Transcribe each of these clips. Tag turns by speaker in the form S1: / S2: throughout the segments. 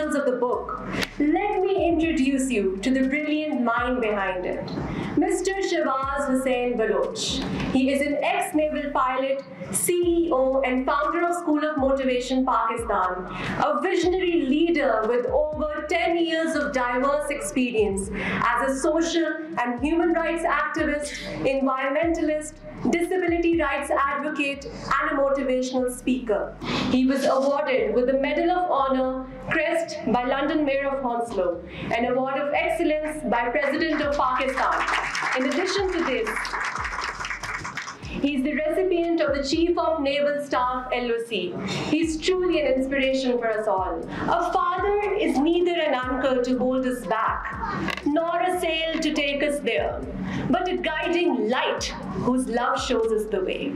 S1: titles of the book, let me introduce you to the brilliant mind behind it, Mr. Shahbaz Hussain Baloch. He is an ex-naval pilot, CEO and founder of School of Motivation Pakistan, a visionary leader with over 10 years of diverse experience as a social and human rights activist, environmentalist, disability rights advocate, and a motivational speaker. He was awarded with the Medal of Honor, Crest by London Mayor of Hounslow, an Award of Excellence by President of Pakistan. In addition to this, he is the recipient of the Chief of Naval Staff LOC. He is truly an inspiration for us all. A father is neither an anchor to hold us back, nor a sail to take us there, but a guiding light whose love shows us the way.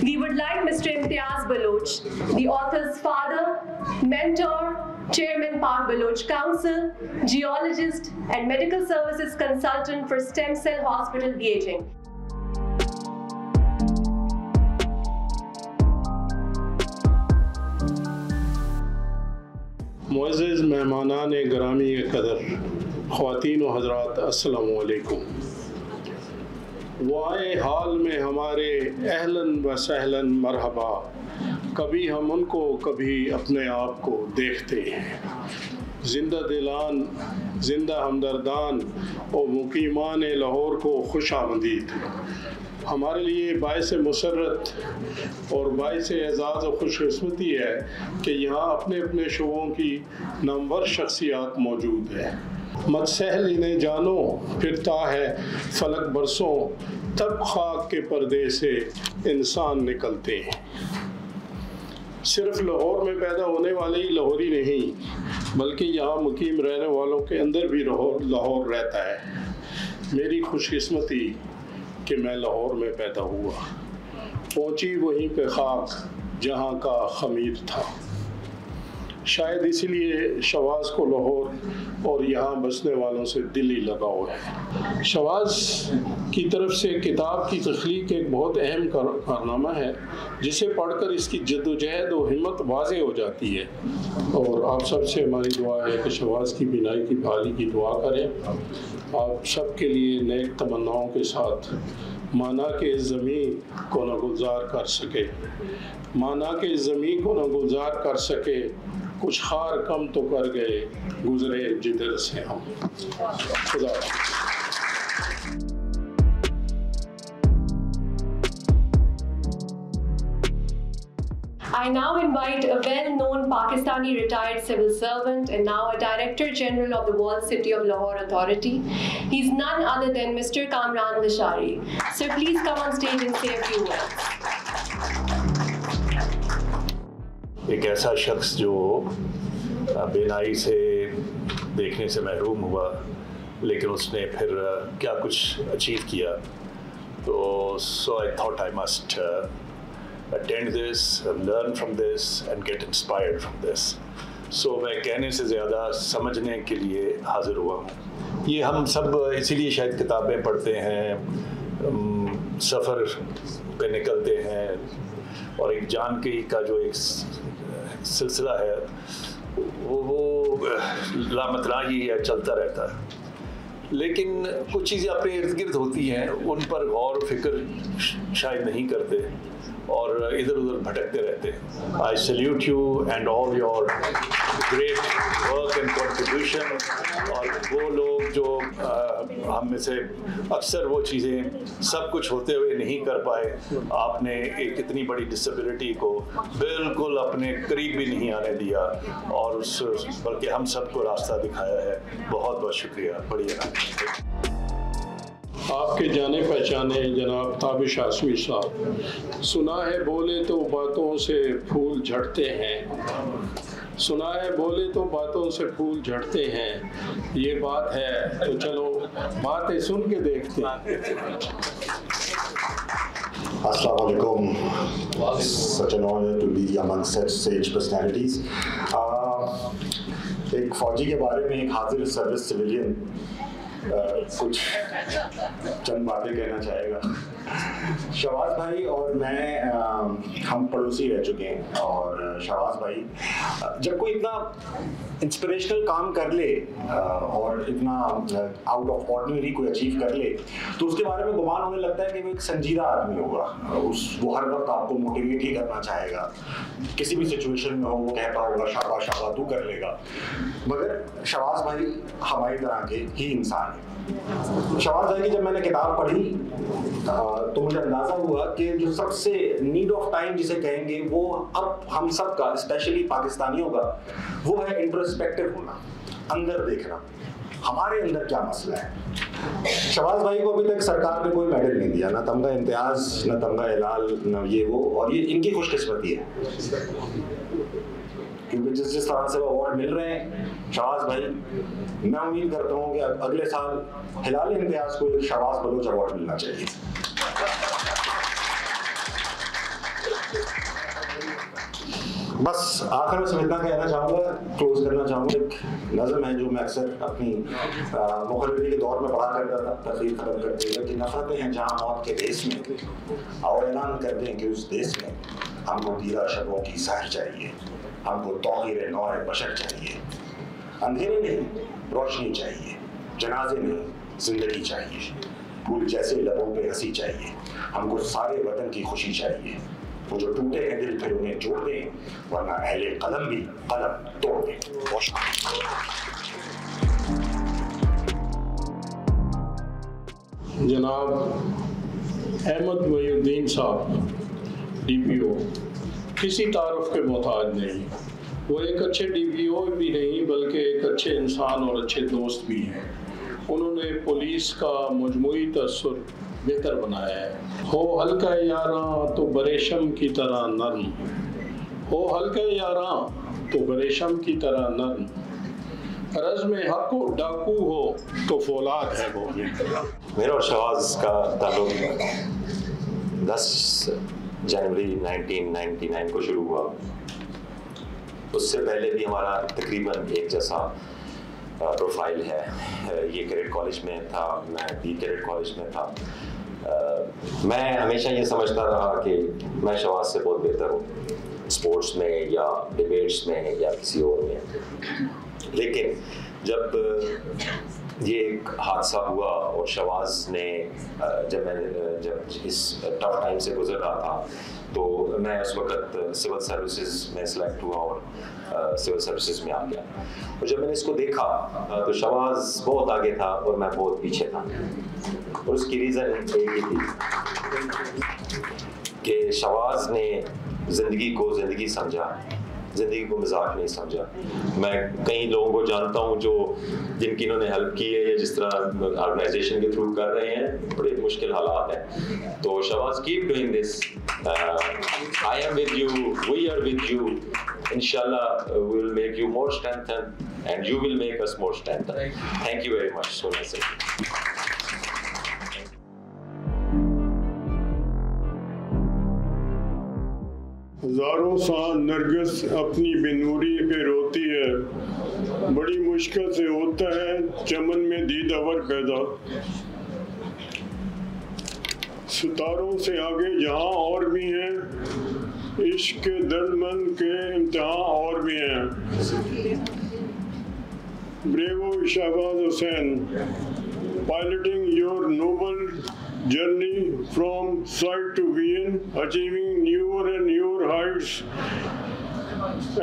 S1: We would like Mr. Imtiaz Baloch, the author's father, mentor, Chairman Park Baloch Council, geologist, and medical services consultant for Stem Cell Hospital, Beijing.
S2: मुअज़्ज़िज़ मेहमानान गिरामी क़दर, ख़वातीन व हज़रात, अस्सलामु अलैकुम। वाए हाल में हमारे अहलन व सहलन मरहबा, कभी हम उनको कभी अपने आप को देखते हैं। जिंदा दिलान, जिंदा हमदर्दान और मुकीमान लाहौर को खुश आमदीद। हमारे लिए बाइस मुसर्रत और बाइस एज़ाज़ और खुशकिस्मती है कि यहाँ अपने अपने शोबों की नामवर शख्सियात मौजूद है। मत सहल इन्हें जानो, फिरता है फलक बरसों, तब खाक के पर्दे से इंसान निकलते हैं। सिर्फ लाहौर में पैदा होने वाले ही लाहौरी नहीं, बल्कि यहाँ मुकीम रहने वालों के अंदर भी लाहौर रहता है। मेरी खुशकिस्मती कि मैं लाहौर में पैदा हुआ, पहुँची वहीं पे खाक जहाँ का खमीर था। शायद इसलिए शहबाज को लाहौर और यहाँ बसने वालों से दिली लगाव है। शहबाज की तरफ से किताब की तख्लीक एक बहुत अहम कारनामा है, जिसे पढ़कर इसकी जद्दोजहद और हिम्मत वाज़ेह हो जाती है। और आप सबसे हमारी दुआ है कि शहबाज की बीनाई की बहाली की दुआ करें। आप सबके लिए नेक तमन्नाओं के साथ माना के ज़मीन को न गुलजार कर सके, माना के ज़मीन को न गुलजार कर सके, कुछ खार कम तो कर गए गुजरे जिधर से हम। खुदा।
S1: I now invite a well-known Pakistani retired civil servant and now a Director General of the Walled City of Lahore Authority. He's none other than Mr. Kamran Lashari. Sir, please come on stage and say a few words.
S3: एक ऐसा शख्स जो बेनाई से देखने से महरूम हुआ, लेकिन उसने फिर क्या कुछ अचीव किया, तो so I thought I must attend this, learn from this and get inspired from this. So मैं कहने से ज़्यादा समझने के लिए हाज़िर हुआ हूँ। ये हम सब इसीलिए शायद किताबें पढ़ते हैं, सफ़र पे निकलते हैं और एक जानकारी का जो एक सिलसिला है वो लामतनाही है, चलता रहता है। लेकिन कुछ चीज़ें अपने इर्द गिर्द होती हैं, उन पर गौर फिक्र शायद नहीं करते और इधर उधर भटकते रहते हैं। I salute you and all your great work and contribution. और वो लोग जो हम में से अक्सर वो चीज़ें सब कुछ होते हुए नहीं कर पाए, आपने एक इतनी बड़ी डिसेबिलिटी को बिल्कुल अपने करीब भी नहीं आने दिया और बल्कि हम सबको रास्ता दिखाया है। बहुत बहुत शुक्रिया। बढ़िया।
S2: आपके जाने पहचाने जनाब ताबिश आसमी साहब, सुना है बोले तो बातों से फूल झड़ते हैं, सुना है बोले तो बातों से फूल झड़ते हैं, ये बात है तो चलो बातें सुन के देखते हैं।
S4: Assalamu alaikum. Such an honor to be among such sage personalities. एक फौजी के बारे में एक हाजिर सर्विस सिविलियन कुछ चंद बातें कहना चाहेगा। शहबाज भाई और मैं हम पड़ोसी रह चुके हैं, और शहबाज भाई जब कोई इतना इंस्पिरेशनल काम कर ले और इतना आउट ऑफ ऑर्डिनरी कोई अचीव कर ले, तो उसके बारे में गुमान होने लगता है कि वो एक संजीदा आदमी होगा। वो हर वक्त आपको मोटिवेट ही करना चाहेगा, किसी भी सिचुएशन में हो वो कहता होगा शाबाश शाबाश तू कर लेगा। मगर शहबाज भाई हमारी तरह के ही इंसान है। शहबाज भाई की जब मैंने किताब पढ़ी तो मुझे अंदाजा हुआ कि जो सबसे नीड ऑफ टाइम जिसे कहेंगे वो अब हम सब का, स्पेशली पाकिस्तानियों का, वो है इंट्रोस्पेक्टिव होना, अंदर देखना, हमारे अंदर क्या मसला है। शहबाज भाई को अभी तक सरकार ने कोई मेडल नहीं दिया, ना तमगा इम्तियाज, ना तमगा हिलाल, ना ये वो, और ये इनकी खुशकिस्मती है, क्योंकि जिस तरह से वो अवार्ड मिल रहे हैं शहबाज भाई, मैं उम्मीद करता हूँ कि अगले साल हिलाल इम्तियाज को एक शहबाज बलोच अवार्ड मिलना चाहिए। बस आखिर में इतना कहना चाहूँगा, क्लोज करना चाहूँगा। एक नज़म है जो मैं अक्सर अपनी मुखर्री के दौर में पढ़ा करता था, तकरीर खत्म करते हुए, कि नफरतें हैं जहाँ मौत के देश में, और ऐलान कर दें कि उस देश में हमको दीदा शबों की सहर चाहिए, हमको तौहीर नौर बशर चाहिए, अंधेरे नहीं रोशनी चाहिए, जनाजे नहीं जिंदगी चाहिए, फूल जैसे लबों पे हंसी चाहिए, हमको सारे वतन की खुशी चाहिए, वो जो टूटे हैं दिल फिर उन्हें जोड़ दें, वरना अहले कलम भी कलम तोड़ दें।
S2: जनाब अहमद मोइनुद्दीन साहब DPO किसी तारुफ के मोहताज नहीं, वो एक अच्छे DPO भी नहीं बल्कि एक अच्छे इंसान और अच्छे दोस्त भी हैं। उन्होंने पुलिस का मजमूई तसव्वुर बेहतर बनाया है। हो हल्का यारां तो बरेशम की तरह नरम, हो हल्का यारां तो बरेशम की तरह नरम, रज़्म हक़ को डाकू हो तो फौलाद है वो।
S5: मेरा और शहबाज का ताल्लुक 10 जनवरी 1999 को शुरू हुआ। उससे पहले भी हमारा तकरीबन एक जैसा प्रोफाइल है। ये कैडेट कॉलेज में था, मैं भी कैडेट कॉलेज में था। मैं हमेशा ये समझता रहा कि मैं शहबाज से बहुत बेहतर हूँ स्पोर्ट्स में या डिबेट्स में या किसी और में, लेकिन जब ये हादसा हुआ और शहबाज ने जब इस टफ टाइम से गुजर रहा था, तो मैं उस वक्त सिविल सर्विसेज में सिलेक्ट हुआ और सिविल सर्विसेज में आ गया। और जब मैंने इसको देखा तो शहबाज बहुत आगे था और मैं बहुत पीछे था, और उसकी रीज़न एक ही थी कि शहबाज ने ज़िंदगी को ज़िंदगी समझा, ज़िंदगी को मजाक नहीं समझा। मैं कई लोगों को जानता हूँ जो जिनकी इन्होंने हेल्प की है या जिस तरह ऑर्गेनाइजेशन के थ्रू कर रहे हैं, बड़े मुश्किल हालात हैं। तो Shahbaz keep doing this, I am with you, we are with you, इंशाल्लाह we will make you more strengthen and you will make us more strengthen. Thank you very much. So
S2: हज़ारों साल नरगिस अपनी बेनूरी पे रोती है, बड़ी मुश्किल से होता है चमन में दीदावर पैदा, सितारों से आगे जहां और भी हैं, इश्क के दर्दमंद के इम्तिहान और भी हैं। Bravo Shahbaz Hussain, piloting your noble journey from sight to vision, achieving newer and newer heights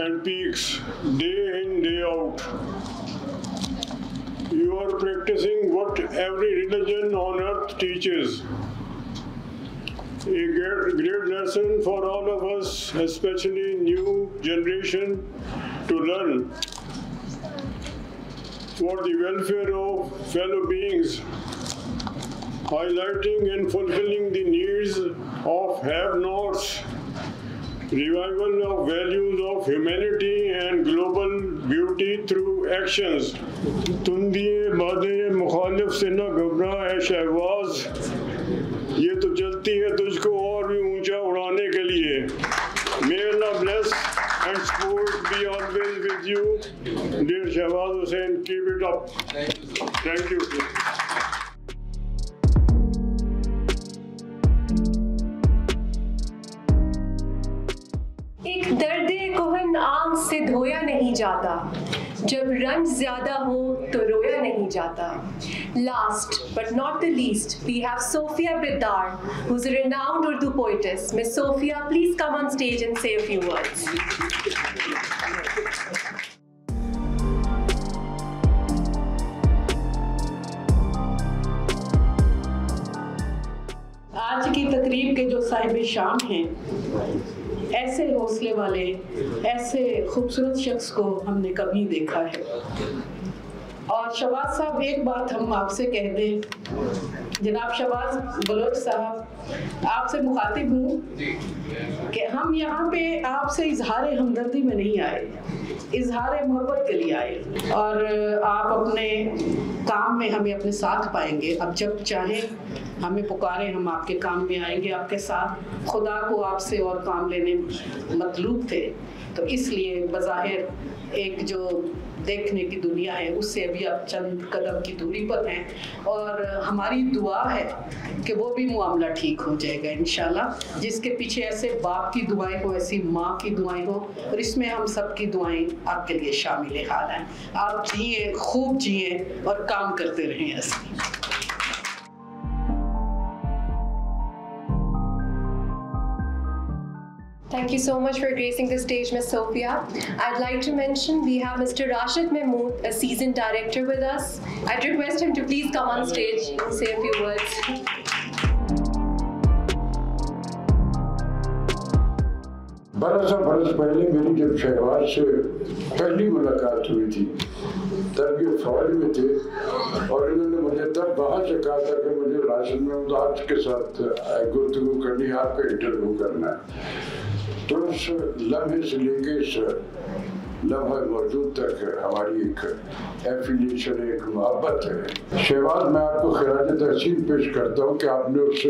S2: and peaks day in, day out. You are practicing what every religion on earth teaches. A great lesson for all of us, especially new generation, to learn for the welfare of fellow beings, highlighting and fulfilling the needs of have-nots, revival of values of humanity and global beauty through actions. तुंदिए बादे मुखालिफ से न घबरा है शहबाज, ये तो चलती है तुझको और भी ऊंचा उड़ाने के लिए। May Allah bless and support be always with you, dear Shahbaz Hussain. Keep it up. Thank you.
S1: नहीं जाता, जब रंज ज्यादा हो तो रोया नहीं जाता। Last but not the least, we have Sophia Biddar, who's a renowned Urdu poetess. Miss Sophia, please come on stage and say a few words.
S6: आज की तकरीब के जो साहिब शाम हैं, ऐसे हौसले वाले, ऐसे खूबसूरत शख्स को हमने कभी देखा है। और शहबाज साहब, एक बात हम आपसे कह दें, जनाब शहबाज बलोच साहब, आपसे मुखातिब हूँ कि हम यहाँ पे आपसे इजहार हमदर्दी में नहीं आए, इजहार मोहब्बत के लिए आए। और आप अपने काम में हमें अपने साथ पाएंगे। अब जब चाहें हमें पुकारें, हम आपके काम में आएंगे आपके साथ। खुदा को आपसे और काम लेने मतलूब थे, तो इसलिए बज़ाहिर एक जो देखने की दुनिया है उससे अभी आप चंद कदम की दूरी पर हैं। और हमारी दुआ है कि वो भी मामला ठीक हो जाएगा इंशाल्लाह। जिसके पीछे ऐसे बाप की दुआएं हो, ऐसी माँ की दुआएं हो, और इसमें हम सब की दुआएं आपके लिए शामिल हाल हैं। आप जिए, खूब जिए और काम करते रहें ऐसे।
S1: Thank you so much for gracing the stage, Ms. Sophia. I'd like to mention we have Mr. Rashid Mahmood, a seasoned director with us. I'd request him to please come on stage and say a few words.
S7: बरस पहले मेरी जब शहबाज से पहली मुलाकात हुई थी, तब ये फौज में थे और इन्होंने मुझे तब वहाँ से कहा था कि मुझे राशिद महमूद आज के साथ गुफ्तगू करनी, आपका इंटरव्यू करना है। तो उस लम्हे से लेके इस लम्हा मौजूद तक हमारी एक एफिलिएशन, एक मोहब्बत है। शहबाज, मैं आपको खिराज तहसीन पेश करता हूँ कि आपने उस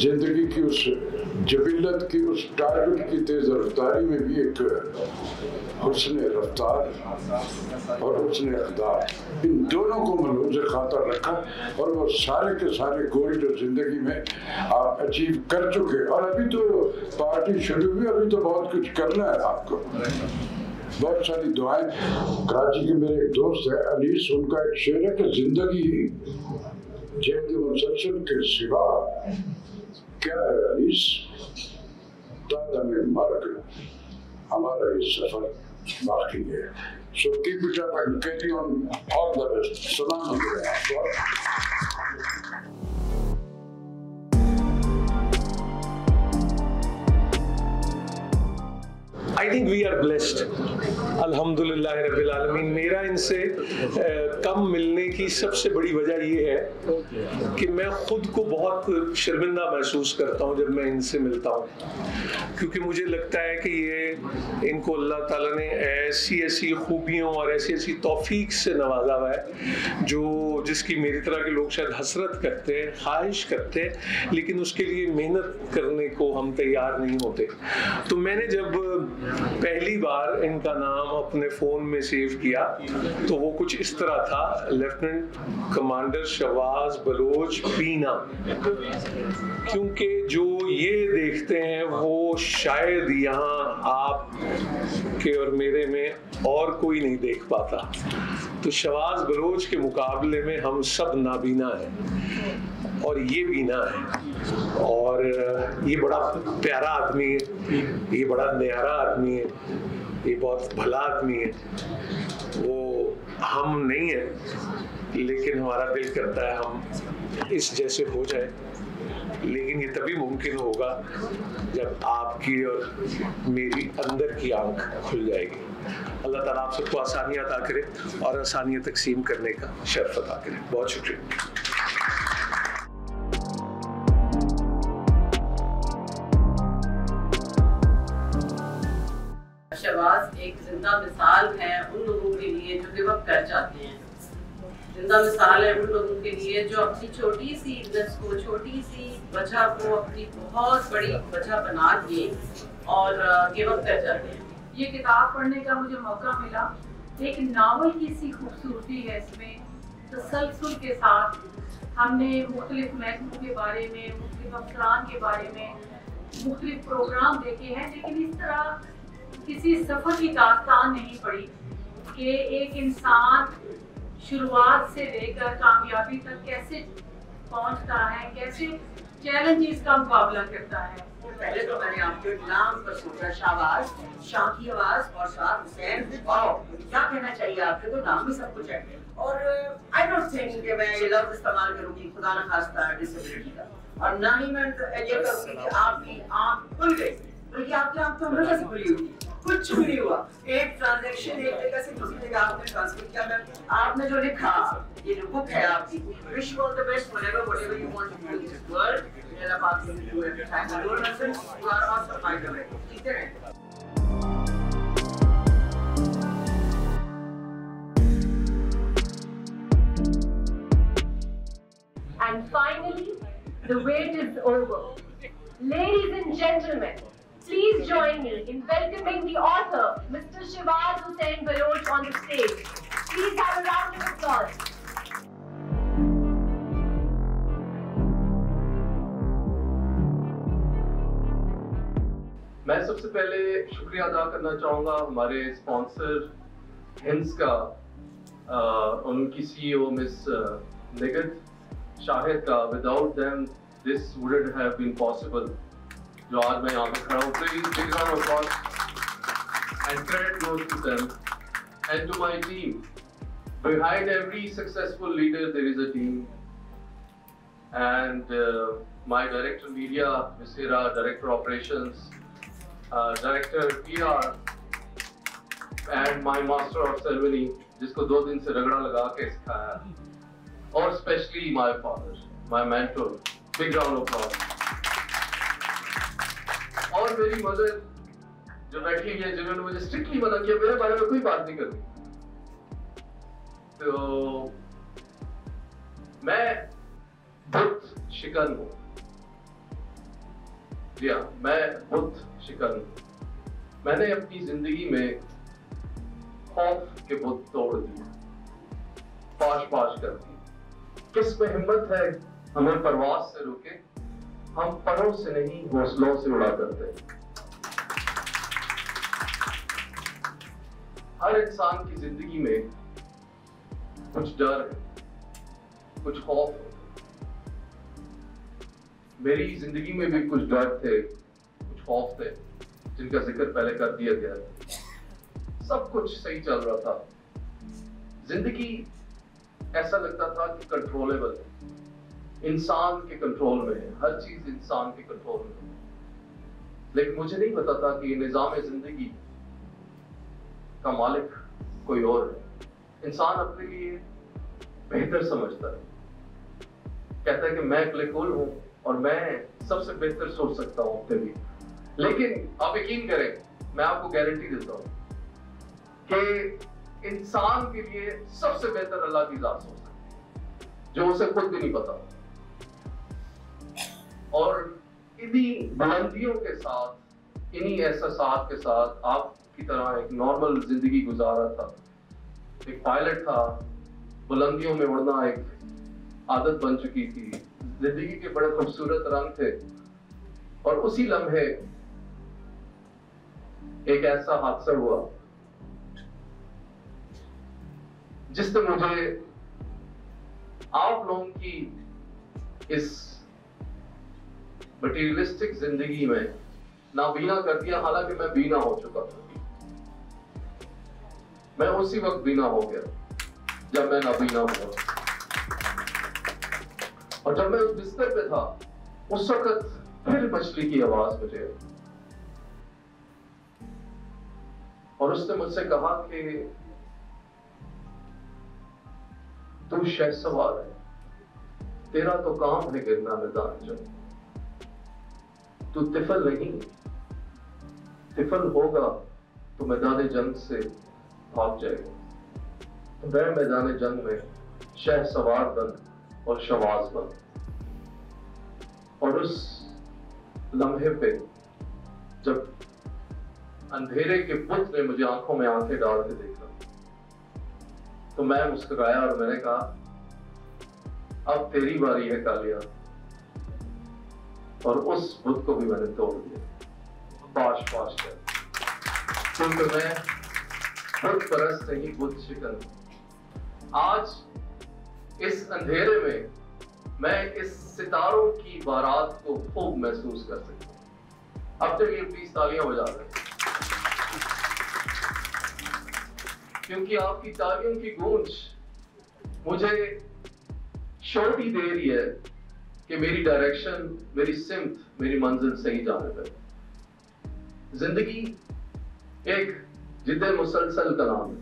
S7: जिंदगी की उस जबिल्लत की, उस टारगेट की तेज रफ्तारी में भी एक हुस्न रफ्तार और हुस्न इक़दार, इन दोनों को मलूज़ खातर रखा और वो सारे के सारे गोल जो जिंदगी में आप अचीव कर चुके। और अभी तो पार्टी शुरू हुई, अभी तो बहुत कुछ करना है आपको, बहुत सारी दुआएं। कराची के मेरे एक दोस्त है अनीस, उनका एक शेर है कि जिंदगी जेद मुसलसल के सिवा क्या है अनीस, दादा में मर्ग हमारा ये सफर बाकी है। So keep it up and carry on, all the best. Salam alaikum.
S8: I think we are blessed. अल्हम्दुलिल्लाह रब्बिल आलमीन। मेरा इनसे कम मिलने की सबसे बड़ी वजह ये है कि मैं खुद को बहुत शर्मिंदा महसूस करता हूँ जब मैं इनसे मिलता हूँ, क्योंकि मुझे लगता है कि ये इनको अल्लाह ताला ने ऐसी ऐसी खूबियों और ऐसी ऐसी तौफीक से नवाजा हुआ है जो जिसकी मेरी तरह के लोग शायद हसरत करते हैं, ख्वाहिश करते हैं, लेकिन उसके लिए मेहनत करने को हम तैयार नहीं होते। तो मैंने जब पहली बार इनका नाम अपने फ़ोन में सेव किया तो वो कुछ इस तरह था, लेफ्टिनेंट कमांडर शहबाज बलोच बीना, क्योंकि जो ये देखते हैं वो शायद यहाँ आप के और मेरे में और कोई नहीं देख पाता। तो शहबाज बलोच के मुकाबले में हम सब नाबीना हैं और ये बीना है, और ये बड़ा प्यारा आदमी है, ये बड़ा न्यारा आदमी है, ये बहुत भला आदमी है। वो हम नहीं है, लेकिन हमारा दिल करता है हम इस जैसे हो जाए, लेकिन ये तभी मुमकिन होगा जब आपकी और मेरी अंदर की आंख खुल जाएगी। अल्लाह ताला आप सबको आसानियाँ अता करे और आसानियाँ तकसीम करने का शर्फ अता करे। बहुत शुक्रिया।
S9: शहबाज एक जिंदा मिसाल है उन लोगों के लिए जो गिव अप कर जाते हैं, जिंदा मिसाल है उन लोगों के लिए जो अपनी छोटी सी इज्जत को, छोटी सी वजह को अपनी बहुत बड़ी वजह बना दिए और गिव अप कर जाते हैं।
S10: ये किताब पढ़ने का मुझे मौका मिला, एक नावल की सी खूबसूरती है इसमें, तसलसल के साथ हमने मुख्तलिफ महकमों के बारे में, मुख्तलिफ अफसरान के बारे में मुख्तलिफ प्रोग्राम देखे हैं, लेकिन इस तरह किसी सफ़र की दास्तान नहीं पड़ी कि एक इंसान शुरुआत से लेकर कामयाबी तक कैसे पहुंचता है, कैसे चैलेंजेस का मुकाबला करता है।
S9: पहले तो मैंने आपके नाम पर सोचा, शाहबाज, शाह की आवाज और शाह हुसैन। क्या कहना चाहिए, आपके तो नाम भी सब कुछ है। और आई डोंट थिंक कि मैं ये लफ्ज इस्तेमाल करूंगी खुदा न खास्ता डिसेबिलिटी का, और ना ही मैं ये करूंगी कि आपकी आंख खुल गई, बल्कि आपकी आंख तो हमेशा से खुली हुई, कुछ भी नहीं हुआ। एक ट्रांजैक्शन एक जगह से दूसरी जगह आपने ट्रांसफर किया। मैं आपने जो लिखा, ये जो बुक है आपकी, wish you all the best whatever you want to do in this world. मेरा बात सुन के एवरी टाइम यूर नसन you are awesome my guide. ठीक है।
S1: And finally, the wait is over. Ladies and gentlemen, please join me in welcoming the author, Mr. Shahbaz Hussain Baloch, on the stage. Please have a round of applause.
S8: मैं सबसे पहले शुक्रिया अदा करना चाहूँगा हमारे स्पॉन्सर हिंस का, उनकी CEO मिस निगत शाहिद का। Without them this wouldn't have been possible. जो आज मैं यहाँ पे खड़ा हूँ, please big round of applause and credit goes to them and to my team. Behind every successful leader there is a team, and my director media, Ms. Hira, director operations, director PR, and my master of ceremony, जिसको 2 दिन से रगड़ा लगा के सिखाया, और especially my father, my mentor, big round of applause. और मेरी मदर जो बैठी हुई है, जिन्होंने मुझे स्ट्रिक्टली मना किया मेरे बारे में कोई बात नहीं करनी। तो मैं बुत शिकन हूँ, जी हाँ, मैं बुत शिकन हूँ। मैंने अपनी जिंदगी में खौफ के बुत तोड़ दिए, पाश पाश कर दिए। किस में हिम्मत है हमें परवाज से रोके, हम परों से नहीं हौसलों से उड़ा करते। हर इंसान की जिंदगी में कुछ डर है, कुछ खौफ है। मेरी जिंदगी में भी कुछ डर थे, कुछ खौफ थे, जिनका जिक्र पहले कर दिया गया। सब कुछ सही चल रहा था, जिंदगी ऐसा लगता था कि कंट्रोलेबल है, इंसान के कंट्रोल में है, हर चीज इंसान के कंट्रोल में है। लेकिन मुझे नहीं पता था कि निजाम जिंदगी का मालिक कोई और है। इंसान अपने लिए बेहतर समझता है, कहता है कि मैं क्लिकुल हूं और मैं सबसे बेहतर सोच सकता हूं अपने लिए। लेकिन आप यकीन करें, मैं आपको गारंटी देता हूं कि इंसान के लिए सबसे बेहतर अल्लाह की जात सोच सकती है, जो उसे खुद भी नहीं पता। और इन्हीं बुलंदियों के साथ, इन्हीं एहसासात के साथ आपकी तरह एक नॉर्मल जिंदगी गुजारा था। एक पायलट था, बुलंदियों में उड़ना एक आदत बन चुकी थी, जिंदगी के बड़े खूबसूरत रंग थे। और उसी लम्हे एक ऐसा हादसा हुआ जिसने मुझे आप लोगों की इस मटीरियलिस्टिक जिंदगी में नाबीना कर दिया। हालांकि मैं बीना हो चुका था, मैं उसी वक्त बीना हो गया जब मैं नाबीना हुआ। और जब मैं उस बिस्तर पे था, उस वक्त फिर मछली की आवाज मुझे आई और उसने मुझसे कहा कि तू शहसवार है, तेरा तो काम है गिरना मैदान जंग, तू तिफल नहीं, तिफल होगा तो मैदान जंग से भाग जाएगा। वह मैदान जंग में शहसवार बन और शवाज बन। और उस लम्हे पे जब अंधेरे के पुत ने मुझे आंखों में आंखें डाल के देखा, तो मैं मुस्कुराया और मैंने कहा, अब तेरी बारी है कालिया। और उस बुत को भी मैंने तोड़ दिया, पाश पाश कर।
S11: क्योंकि मैं खुद परस्त नहीं खुद शिकन। आज इस अंधेरे में मैं इस सितारों की बारात को खूब महसूस कर सकता हूँ। अब तक ये प्लीज तालियां बजा दें, क्योंकि आपकी तालियों की गूंज मुझे श्योरिटी दे रही है कि मेरी डायरेक्शन, मेरी सिमत, मेरी मंजिल सही जाने पर। जिंदगी एक जिद्दे मुसलसल का नाम है,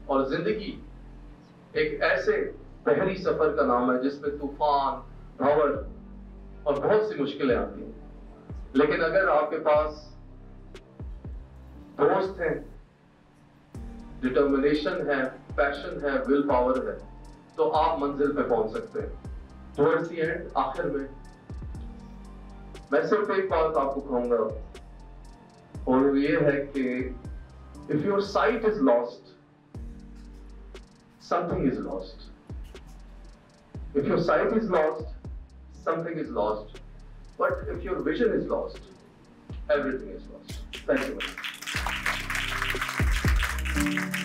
S11: और जिंदगी एक ऐसे बहरी सफर का नाम है जिसमें तूफान, भंवर और बहुत सी मुश्किलें आती हैं। लेकिन अगर आपके पास दोस्त हैं, डिटर्मिनेशन है, पैशन है, विल पावर है, तो आप मंजिल पे पहुंच सकते हैं। टुवर्ड्स द एंड, आखिर में मैं सिर्फ एक बात आपको कहूंगा, और वो ये है कि if your site is lost, something is lost. If your sight is lost, something is lost. But if your vision is lost, everything is lost. Thank you very much.